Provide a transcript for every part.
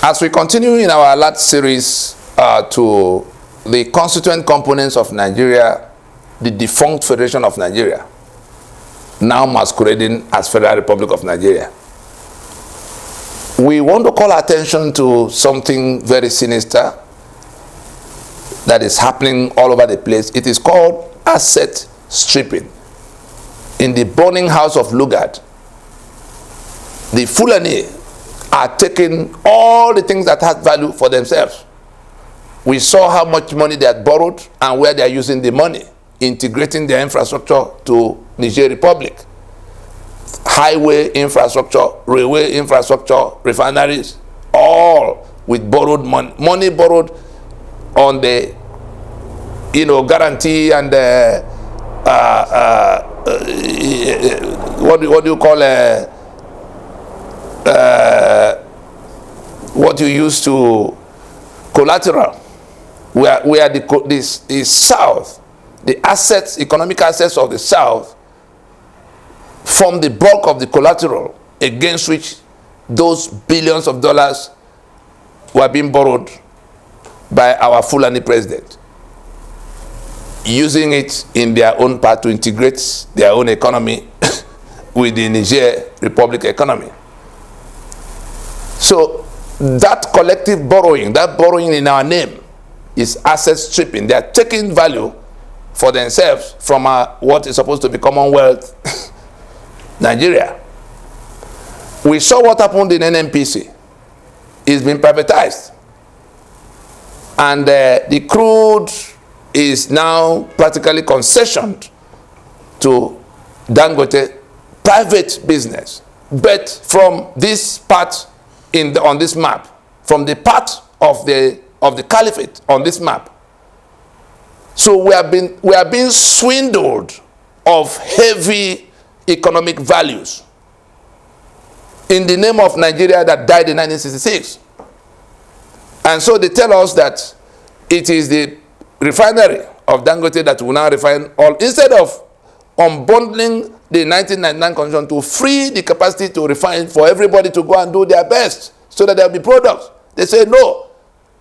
As we continue in our last series to the constituent components of Nigeria, the defunct Federation of Nigeria, now masquerading as Federal Republic of Nigeria, we want to call attention to something very sinister that is happening all over the place. It is called asset stripping. In the burning house of Lugard, the Fulani are taking all the things that have value for themselves. We saw how much money they had borrowed and where they are using the money, integrating their infrastructure to Niger Republic. Highway infrastructure, railway infrastructure, refineries, all with borrowed money. Money borrowed on the, guarantee and what do you call what you use to collateral, where this is South, the assets, economic assets of the South form the bulk of the collateral against which those billions of dollars were being borrowed by our Fulani president, using it in their own part to integrate their own economy with the Niger Republic economy. So that collective borrowing, that borrowing in our name, is asset stripping. They are taking value for themselves from what is supposed to be Commonwealth Nigeria. We saw what happened in NNPC. It's been privatized. And the crude is now practically concessioned to Dangote, private business. But from this part on this map, from the part of the Caliphate on this map, so we are being swindled of heavy economic values in the name of Nigeria that died in 1966. And so they tell us that it is the refinery of Dangote that will now refine all, instead of unbundling the 1999 constitution to free the capacity to refine for everybody to go and do their best so that there will be products. They say, no,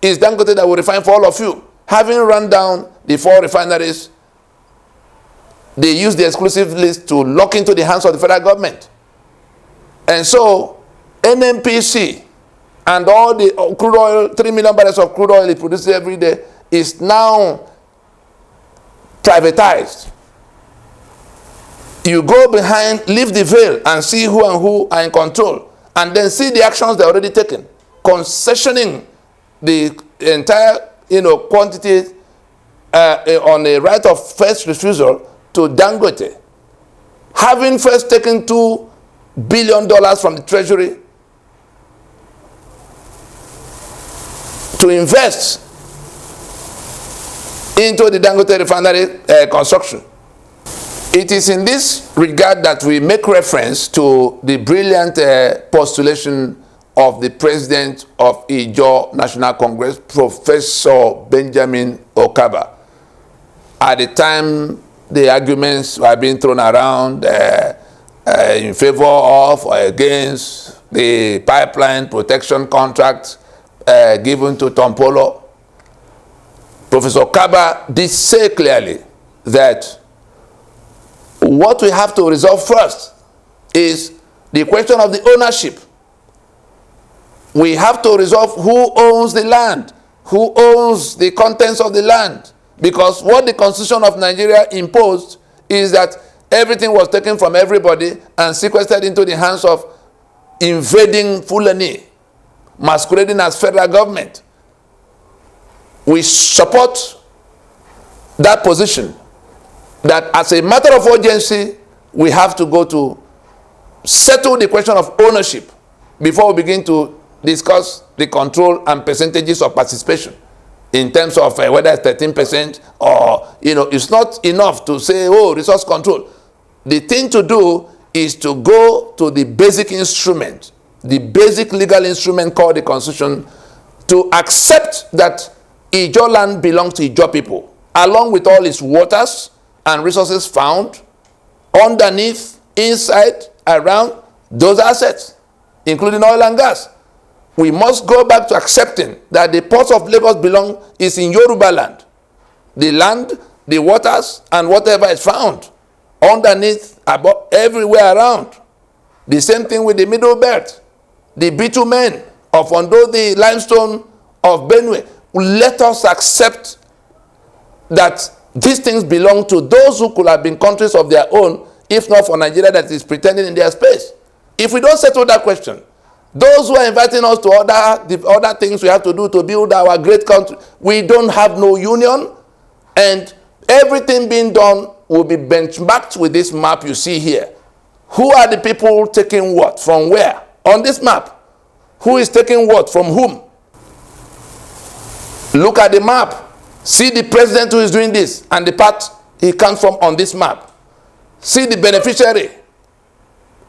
it's Dangote that will refine for all of you. Having run down the 4 refineries, they use the exclusive list to lock into the hands of the federal government. And so NNPC and all the crude oil, 3 million barrels of crude oil it produces every day, is now privatized. You go behind, lift the veil, and see who and who are in control, and then see the actions they're already taken, concessioning the entire quantity on a right of first refusal to Dangote, having first taken $2 billion from the treasury to invest into the Dangote refinery construction. It is in this regard that we make reference to the brilliant postulation of the president of Ijaw National Congress, Professor Benjamin Okaba. At the time the arguments were being thrown around in favor of or against the pipeline protection contract given to Tompolo, Professor Okaba did say clearly that what we have to resolve first is the question of the ownership. We have to resolve who owns the land, who owns the contents of the land. Because what the Constitution of Nigeria imposed is that everything was taken from everybody and sequestered into the hands of invading Fulani, masquerading as federal government. We support that position, that as a matter of urgency, we have to go to settle the question of ownership before we begin to discuss the control and percentages of participation in terms of whether it's 13% or, it's not enough to say, oh, resource control. The thing to do is to go to the basic instrument, the basic legal instrument called the Constitution, to accept that Ijaw land belongs to Ijaw people, along with all its waters and resources found underneath, inside, around those assets, including oil and gas. we must go back to accepting that the port of Lagos is in Yoruba land. The land, the waters, and whatever is found underneath, above, everywhere around. The same thing with the Middle Belt, the bitumen of Ondo, the limestone of Benue. Let us accept that these things belong to those who could have been countries of their own, if not for Nigeria that is pretending in their space. If we don't settle that question, those who are inviting us to the other things we have to do to build our great country, we don't have no union, and everything being done will be benchmarked with this map you see here. Who are the people taking what from where on this map? Who is taking what from whom? Look at the map. See the president who is doing this and the part he comes from on this map. See the beneficiary,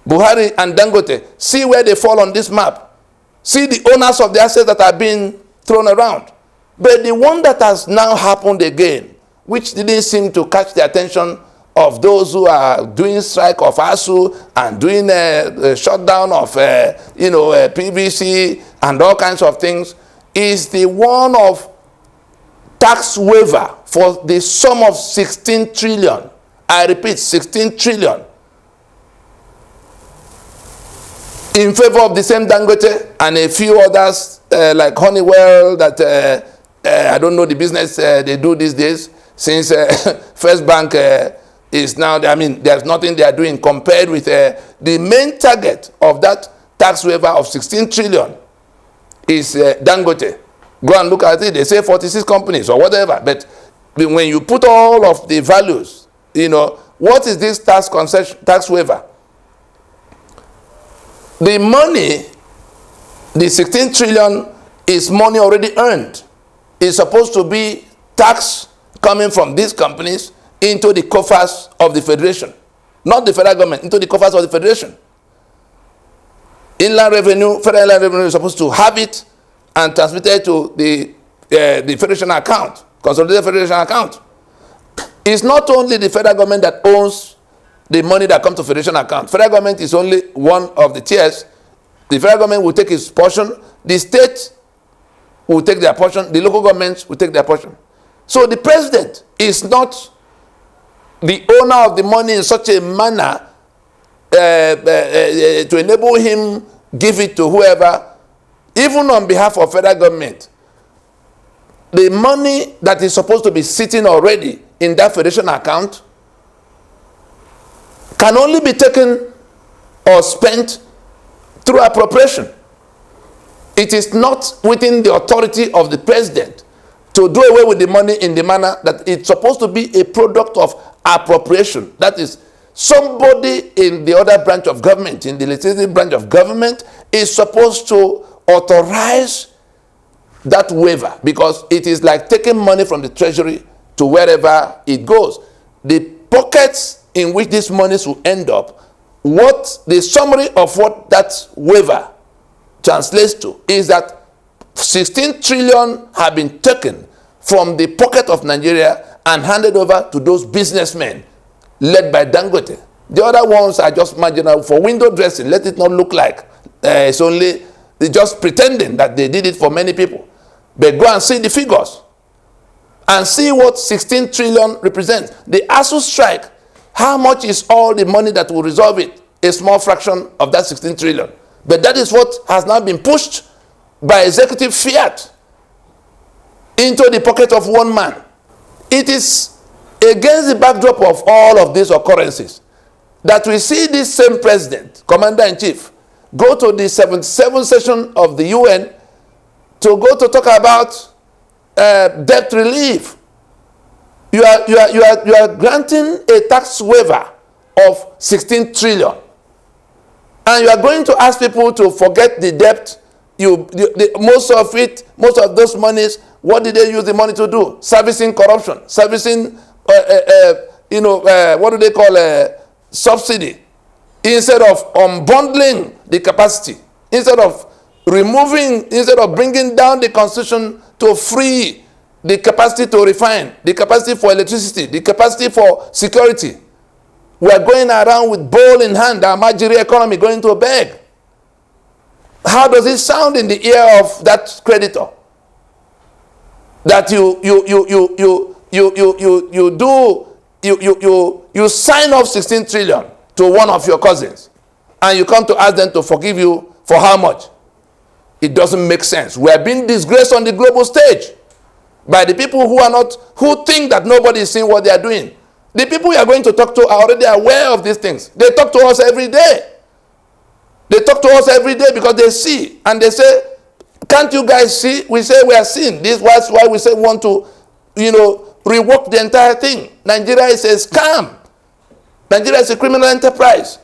Buhari and Dangote. See where they fall on this map. See the owners of the assets that are being thrown around. But the one that has now happened again, which didn't seem to catch the attention of those who are doing strike of ASU and doing a shutdown of PVC and all kinds of things, is the one of tax waiver for the sum of 16 trillion. I repeat, 16 trillion. In favor of the same Dangote and a few others like Honeywell that I don't know the business they do these days, since First Bank is now, I mean, there's nothing they are doing compared with the main target of that tax waiver of 16 trillion is Dangote. Go and look at it. They say 46 companies or whatever. But when you put all of the values, you know, what is this tax waiver? The money, the 16 trillion is money already earned. It's supposed to be tax coming from these companies into the coffers of the federation. Not the federal government, into the coffers of the federation. Inland revenue, federal inland revenue is supposed to have it and transmit it to the federation account, consolidated federation account. It's not only the federal government that owns the money that comes to federation account. Federal government is only one of the tiers. The federal government will take its portion. The state will take their portion. The local governments will take their portion. So the president is not the owner of the money in such a manner to enable him give it to whoever, even on behalf of federal government. The money that is supposed to be sitting already in that federation account can only be taken or spent through appropriation. It is not within the authority of the president to do away with the money in the manner that it's supposed to be a product of appropriation. That is, somebody in the other branch of government, in the legislative branch of government, is supposed to authorize that waiver, because it is like taking money from the treasury to wherever it goes. The pockets in which these monies will end up, what the summary of what that waiver translates to is that 16 trillion have been taken from the pocket of Nigeria and handed over to those businessmen led by Dangote. The other ones are just marginal for window dressing. Let it not look like it's only, they're just pretending that they did it for many people. But go and see the figures and see what 16 trillion represents. The ASU strike, how much is all the money that will resolve it? A small fraction of that 16 trillion. But that is what has now been pushed by executive fiat into the pocket of one man. It is against the backdrop of all of these occurrences that we see this same president, commander-in-chief, go to the 77th session of the UN to go to talk about debt relief. You are granting a tax waiver of 16 trillion. And you are going to ask people to forget the debt. Most of those monies, what did they use the money to do? Servicing corruption, servicing, what do they call subsidy, instead of unbundling the capacity, instead of bringing down the constitution to free the capacity to refine, the capacity for electricity, the capacity for security. We are going around with bowl in hand, our Marjorie economy going to beg. How does it sound in the ear of that creditor? That you sign off 16 trillion to one of your cousins, and you come to ask them to forgive you for how much? It doesn't make sense. We are being disgraced on the global stage by the people who think that nobody is seeing what they are doing. The people we are going to talk to are already aware of these things. They talk to us every day. They talk to us every day because they see, and they say, can't you guys see? We say we are seeing. This was why we say we want to, rework the entire thing. Nigeria is a scam. Nigeria is a criminal enterprise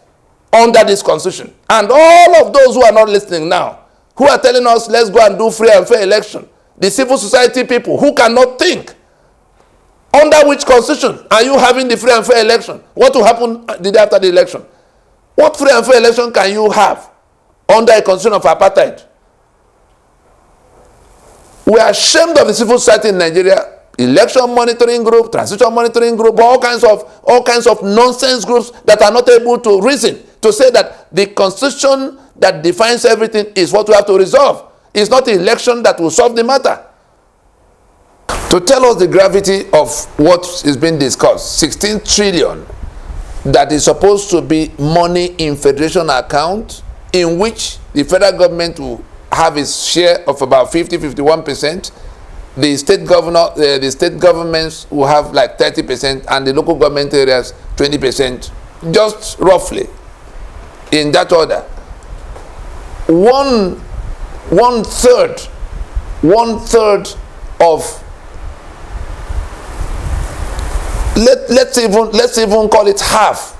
under this constitution. And all of those who are not listening now, who are telling us, let's go and do free and fair election, the civil society people who cannot think, under which constitution are you having the free and fair election? What will happen the day after the election? What free and fair election can you have under a constitution of apartheid? We are ashamed of the civil society in Nigeria. Election monitoring group, transition monitoring group, all kinds of nonsense groups that are not able to reason to say that the constitution that defines everything is what we have to resolve. It's not the election that will solve the matter. To tell us the gravity of what is being discussed, 16 trillion that is supposed to be money in federation account, in which the federal government will have its share of about 51%. The state governments will have like 30%, and the local government areas 20%, just roughly in that order. One third of, let's even call it half,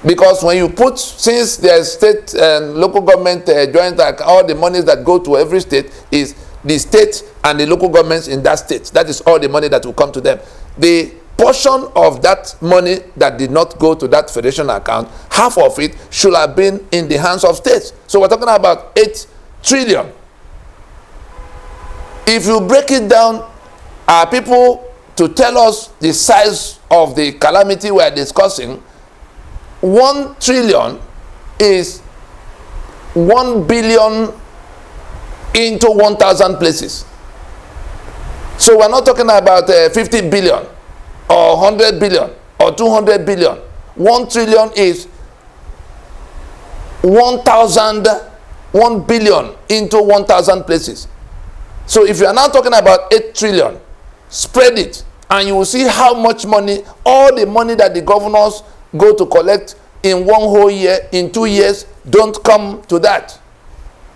because when you put, since there's state and local government joint, all the monies that go to every state is the state and the local governments in that state. That is all the money that will come to them. The portion of that money that did not go to that federation account, half of it should have been in the hands of states. So we're talking about 8 trillion. If you break it down, are people to tell us the size of the calamity we are discussing? 1 trillion is 1 billion into 1,000 places. So we're not talking about 50 billion or 100 billion or 200 billion. 1 trillion is 1 billion into 1,000 places. So if you are now talking about 8 trillion, spread it, and you will see how much money, all the money that the governors go to collect in 1 whole year, in 2 years, don't come to that.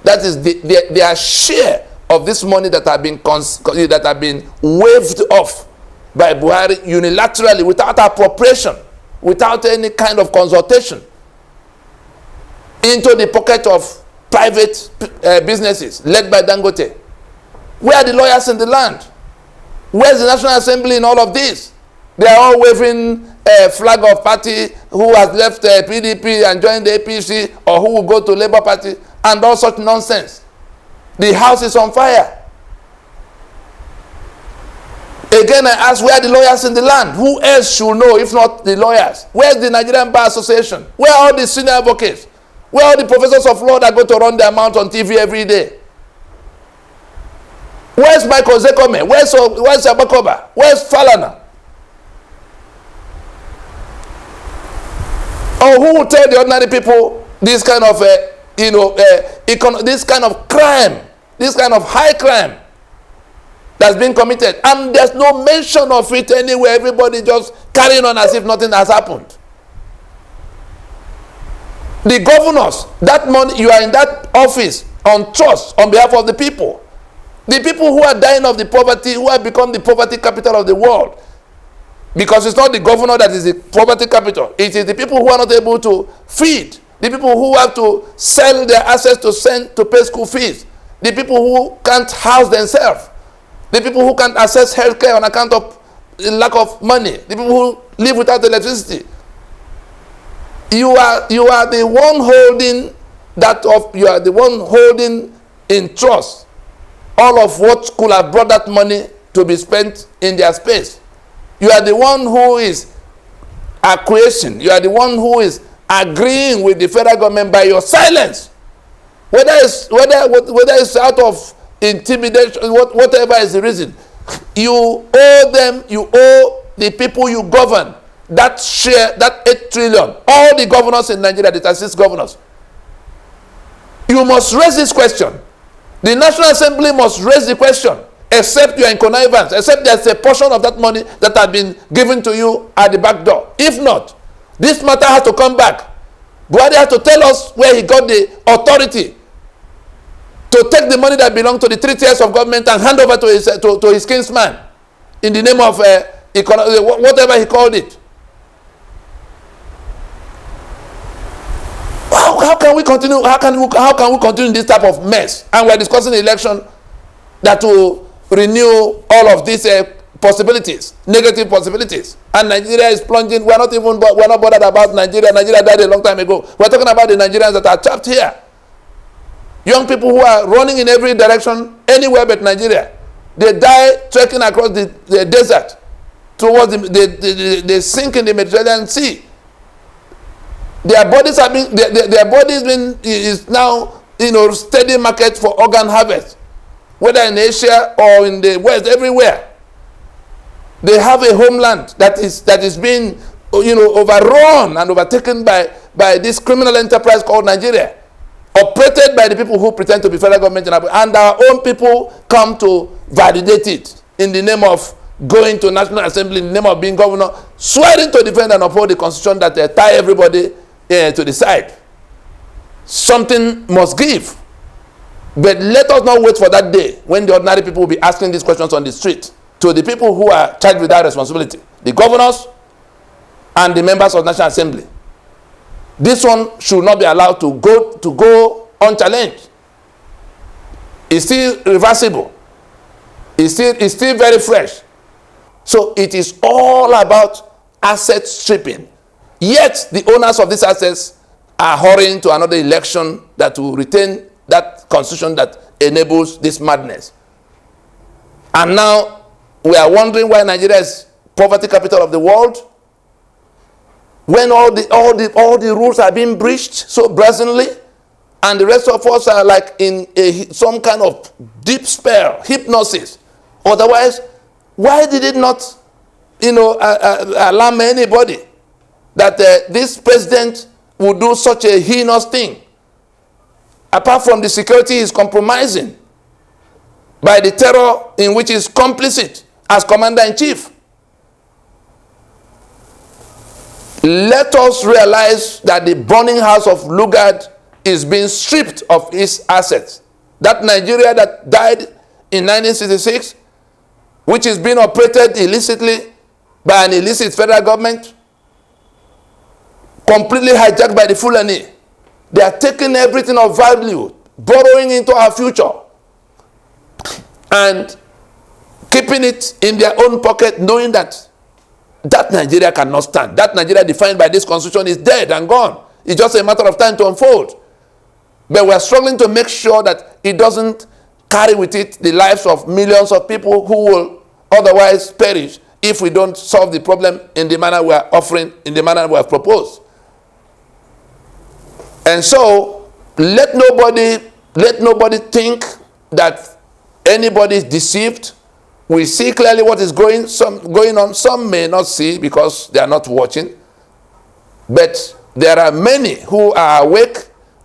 That is their share of this money that have been waived off by Buhari unilaterally, without appropriation, without any kind of consultation, into the pocket of private businesses led by Dangote. Where are the lawyers in the land? Where's the National Assembly in all of this? They are all waving a flag of party who has left PDP and joined the APC, or who will go to Labour Party, and all such nonsense. The house is on fire. Again, I ask, where are the lawyers in the land? Who else should know if not the lawyers? Where's the Nigerian Bar Association? Where are all the senior advocates? Where are the professors of law that go to run their mouth on TV every day? Where's Michael Zekome? Where's Abakoba? Where's Falana? Or who will tell the ordinary people this kind of this kind of crime, this kind of high crime that's been committed, and there's no mention of it anywhere? Everybody just carrying on as if nothing has happened. The governors, that money, you are in that office on trust on behalf of the people. The people who are dying of the poverty, who have become the poverty capital of the world. Because it's not the governor that is the poverty capital. It is the people who are not able to feed. The people who have to sell their assets to pay school fees. The people who can't house themselves. The people who can't access healthcare on account of lack of money. The people who live without electricity. You are the one holding you are the one holding in trust all of what could have brought that money to be spent in their space. You are the one who is acquiescing. You are the one who is agreeing with the federal government by your silence. it's out of intimidation, whatever is the reason, you owe them, you owe the people you govern that share, that 8 trillion. All the governors in Nigeria, the 36 governors. You must raise this question. The National Assembly must raise the question, except you are in connivance, except there's a portion of that money that has been given to you at the back door. If not, this matter has to come back. Buhari has to tell us where he got the authority to take the money that belongs to the 3 tiers of government and hand over to his kinsman in the name of whatever he called it. How can we continue? How can we continue this type of mess? And we're discussing the election that will renew all of these possibilities, negative possibilities. And Nigeria is plunging. We're not bothered about Nigeria. Nigeria died a long time ago. We're talking about the Nigerians that are trapped here. Young people who are running in every direction, anywhere but Nigeria. They die trekking across the desert towards they sink in the Mediterranean Sea. Their bodies are being, is now, steady market for organ harvest, whether in Asia or in the West, everywhere. They have a homeland that is being, overrun and overtaken by this criminal enterprise called Nigeria, operated by the people who pretend to be federal government, and our own people come to validate it in the name of going to National Assembly, in the name of being governor, swearing to defend and uphold the constitution that tie everybody to the side. Something must give. But let us not wait for that day when the ordinary people will be asking these questions on the street to the people who are charged with that responsibility, the governors and the members of the National Assembly. This one should not be allowed to go unchallenged. It's still reversible. It's still very fresh. So it is all about asset stripping. Yet the owners of these assets are hurrying to another election that will retain that constitution that enables this madness. And now we are wondering why Nigeria is poverty capital of the world, when all the rules are being breached so brazenly, and the rest of us are like in some kind of deep spell, hypnosis. Otherwise, why did it not, alarm anybody that this president would do such a heinous thing? Apart from the security is compromising by the terror in which he is complicit as commander-in-chief. Let us realize that the burning house of Lugard is being stripped of its assets. That Nigeria that died in 1966, which is being operated illicitly by an illicit federal government, completely hijacked by the Fulani. They are taking everything of value, borrowing into our future, and keeping it in their own pocket, knowing that Nigeria cannot stand. That Nigeria defined by this constitution is dead and gone. It's just a matter of time to unfold. But we are struggling to make sure that it doesn't carry with it the lives of millions of people who will otherwise perish if we don't solve the problem in the manner we are offering, in the manner we have proposed. And so, let nobody think that anybody is deceived. We see clearly what is going on. Some may not see because they are not watching. But there are many who are awake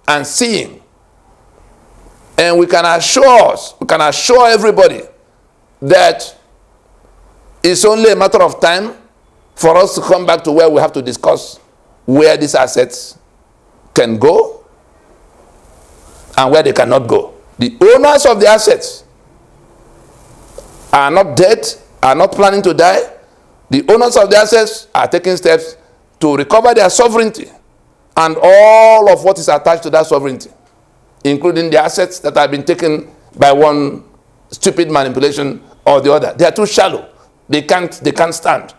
and seeing. And we can assure everybody that it's only a matter of time for us to come back to where we have to discuss where these assets can go and where they cannot go. The owners of the assets are not dead, are not planning to die. The owners of the assets are taking steps to recover their sovereignty and all of what is attached to that sovereignty, including the assets that have been taken by one stupid manipulation or the other. They are too shallow. They can't stand.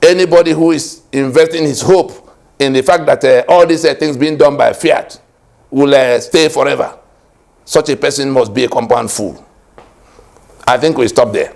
Anybody who is investing his hope in the fact that all these things being done by fiat will stay forever, such a person must be a compound fool. I think we stop there.